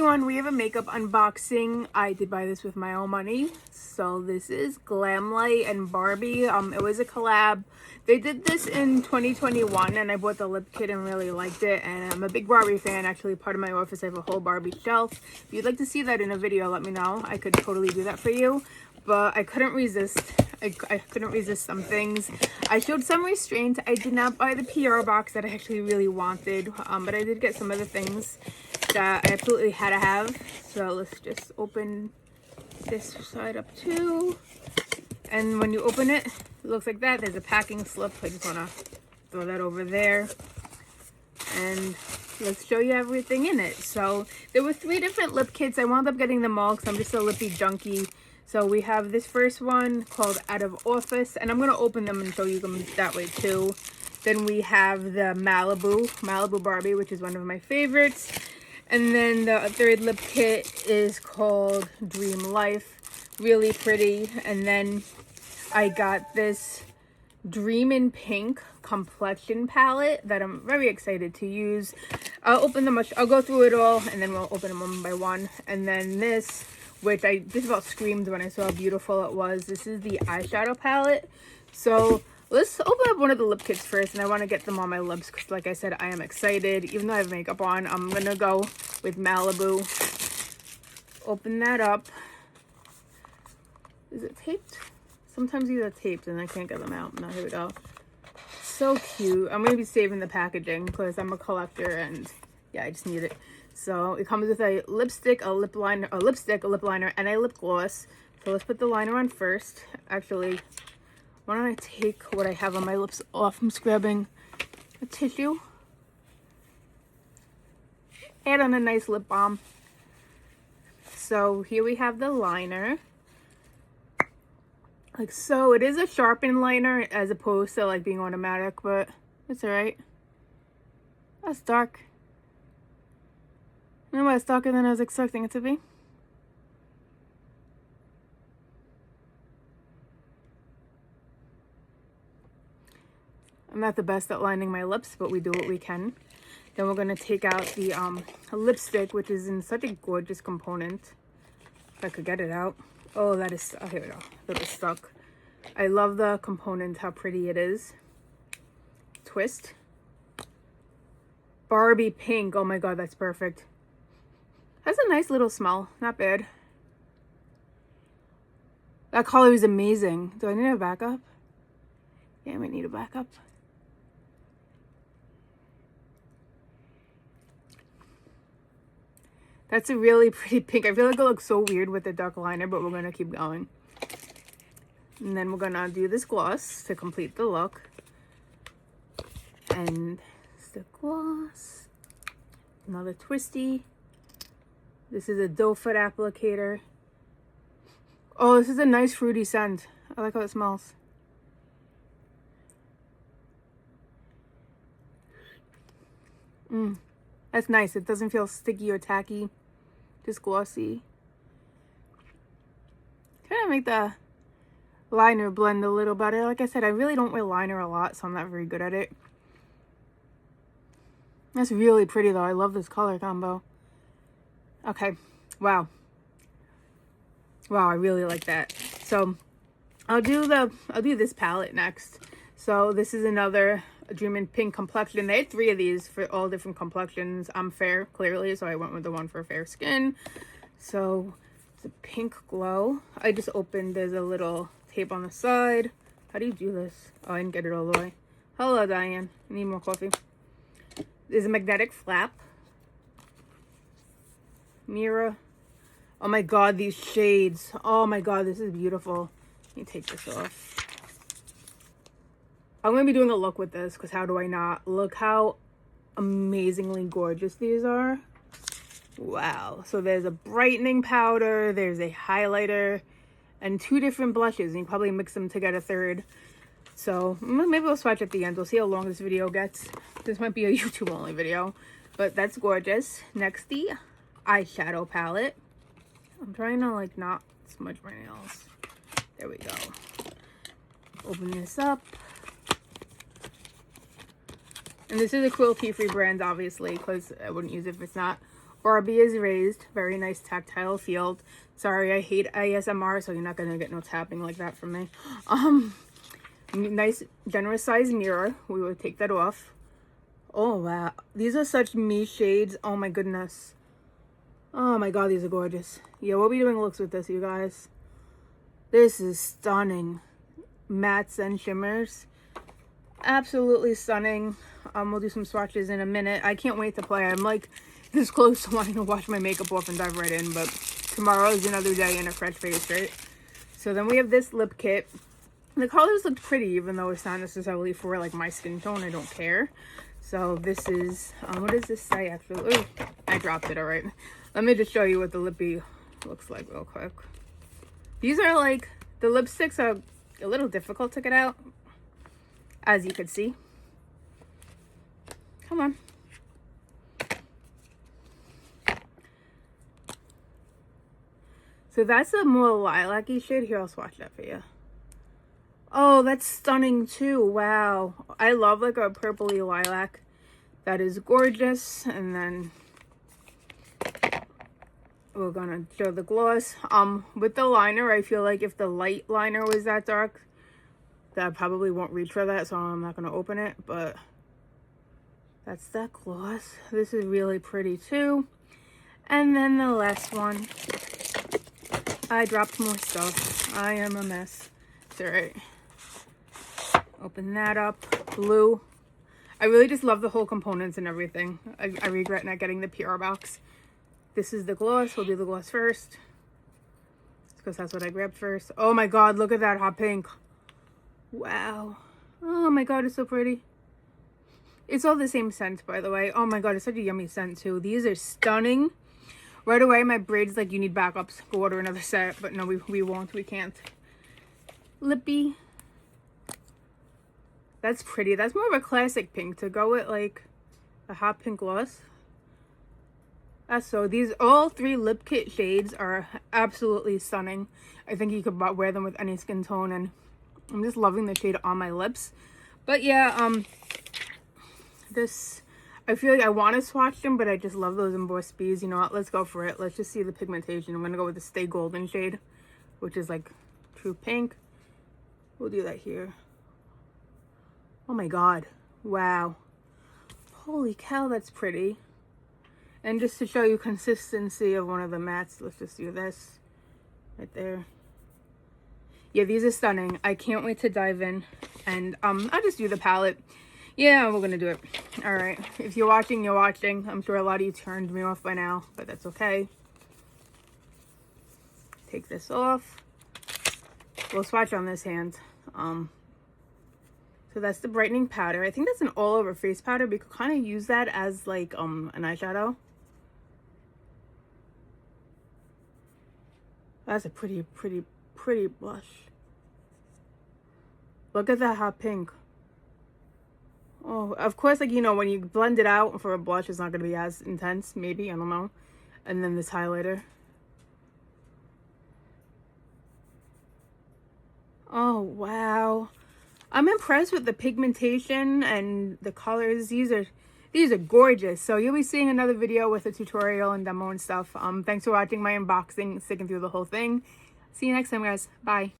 everyone, we have a makeup unboxing. I did buy this with my own money. So this is GlamLite and Barbie. It was a collab. They did this in 2021 and I bought the lip kit and really liked it. And I'm a big Barbie fan. Actually, part of my office, I have a whole Barbie shelf. If you'd like to see that in a video, let me know. I could totally do that for you. But I couldn't resist. I couldn't resist some things. I showed some restraint. I did not buy the PR box that I actually really wanted. But I did get some of the things that I absolutely had to have. So let's just open this side up too. And when you open it, it looks like that. There's a packing slip. I just want to throw that over there. And let's show you everything in it. So there were 3 different lip kits. I wound up getting them all because I'm just a lippy junkie. So we have this first one called Out of Office, and I'm going to open them and show you them that way too. Then we have the Malibu Barbie, which is one of my favorites. And then the third lip kit is called Dream Life, really pretty. And then I got this Dream in Pink complexion palette that I'm very excited to use. I'll open them, I'll go through it all, and then we'll open them one by one. And then this, which I just about screamed when I saw how beautiful it was. This is the eyeshadow palette. So let's open up one of the lip kits first, and I want to get them on my lips because, like I said, I am excited. Even though I have makeup on, I'm going to go with Malibu. Open that up. Is it taped? Sometimes these are taped and I can't get them out. Now, here we go. So cute. I'm going to be saving the packaging because I'm a collector and, yeah, I just need it. So it comes with a lipstick, a lip liner, and a lip gloss. So let's put the liner on first. Actually, why don't I take what I have on my lips off? I'm grabbing a tissue. Add on a nice lip balm. So here we have the liner. Like so. It is a sharpened liner as opposed to like being automatic, but it's alright. That's dark. You know what? It's darker than I was expecting it to be. I'm not the best at lining my lips, but we do what we can. Then we're going to take out the lipstick, which is in such a gorgeous component. If I could get it out. Oh, that is... Oh, here we go. That is stuck. I love the component, how pretty it is. Twist. Barbie pink. Oh my god, that's perfect. Has a nice little smell. Not bad. That color is amazing. Do I need a backup? Yeah, I might need a backup. That's a really pretty pink. I feel like it looks so weird with the dark liner, but we're going to keep going. And then we're going to do this gloss to complete the look. And it's the gloss. Another twisty. This is a doe foot applicator. Oh, this is a nice fruity scent. I like how it smells. That's nice. It doesn't feel sticky or tacky. Just glossy. Kind of make the liner blend a little better. Like I said, I really don't wear liner a lot, so I'm not very good at it. That's really pretty though. I love this color combo. Okay. Wow. Wow, I really like that. So I'll do this palette next. So this is another Dream in Pink complexion. They had 3 of these for all different complexions. I'm fair, clearly, so I went with the one for fair skin. So it's a pink glow. I just opened, there's a little tape on the side. How do you do this? Oh, I didn't get it all the way. Hello, Diane. I need more coffee. There's a magnetic flap. Mirror. Oh my god, these shades. Oh my god, this is beautiful. Let me take this off. I'm going to be doing a look with this because how do I not? Look how amazingly gorgeous these are. Wow. So there's a brightening powder, there's a highlighter, and 2 different blushes. And you probably mix them to get a third. So maybe we'll swatch at the end. We'll see how long this video gets. This might be a YouTube only video. But that's gorgeous. Next, the eyeshadow palette. I'm trying to like not smudge my nails. There we go. Open this up. And this is a cruelty-free brand, obviously, because I wouldn't use it if it's not Barbie is raised. Very nice tactile feel. Sorry, I hate ASMR, so you're not gonna get no tapping like that from me. Nice generous size mirror. We would take that off. Oh wow, these are such me shades. Oh my goodness. Oh my god, these are gorgeous. Yeah, we'll be doing looks with this, you guys. This is stunning. Mattes and shimmers. Absolutely stunning. We'll do some swatches in a minute. I can't wait to play. I'm like this close to wanting to wash my makeup off and dive right in, but tomorrow is another day in a fresh face, right? So then we have this lip kit. The colors look pretty, even though it's not necessarily for like my skin tone. I don't care. So this is, what does this say actually? Ooh, I dropped it, all right. Let me just show you what the lippy looks like real quick. These are like, the lipsticks are a little difficult to get out, as you can see. Come on. So that's a more lilac-y shade. Here, I'll swatch that for you. Oh, that's stunning too. Wow. I love like a purpley lilac. That is gorgeous. And then we're gonna show the gloss. With the liner, I feel like if the light liner was that dark, that probably won't reach for that, so I'm not gonna open it, but that's that gloss. This is really pretty too. And then the last one. I dropped more stuff. I am a mess. It's alright. Open that up. Blue. I really just love the whole components and everything. I regret not getting the PR box. This is the gloss. We'll do the gloss first, because that's what I grabbed first. Oh my god, look at that hot pink. Wow. Oh my god, it's so pretty. It's all the same scent, by the way. Oh my god, it's such a yummy scent too. These are stunning. Right away, my braid's like, you need backups. Go order another set. But no, we won't. We can't. Lippy. That's pretty. That's more of a classic pink to go with like a hot pink gloss. So these all three lip kit shades are absolutely stunning. I think you could wear them with any skin tone, and I'm just loving the shade on my lips. But yeah, this, I feel like I want to swatch them, but I just love those embossed beads. You know what? Let's go for it. Let's just see the pigmentation. I'm gonna go with the Stay Golden shade, which is like true pink. We'll do that here. Oh my god. Wow. Holy cow, that's pretty. And just to show you consistency of one of the mattes, let's just do this right there. Yeah, these are stunning. I can't wait to dive in. And I'll just do the palette. Yeah, we're gonna do it. All right. If you're watching, you're watching. I'm sure a lot of you turned me off by now, but that's okay. Take this off. We'll swatch on this hand. So that's the brightening powder. I think that's an all-over face powder. We could kind of use that as like an eyeshadow. That's a pretty blush. Look at that hot pink. Oh, of course, like, you know, when you blend it out for a blush, it's not going to be as intense, maybe, I don't know. And then this highlighter. Oh, wow. I'm impressed with the pigmentation and the colors. These are gorgeous. So you'll be seeing another video with a tutorial and demo and stuff. Thanks for watching my unboxing, sticking through the whole thing. See you next time, guys. Bye.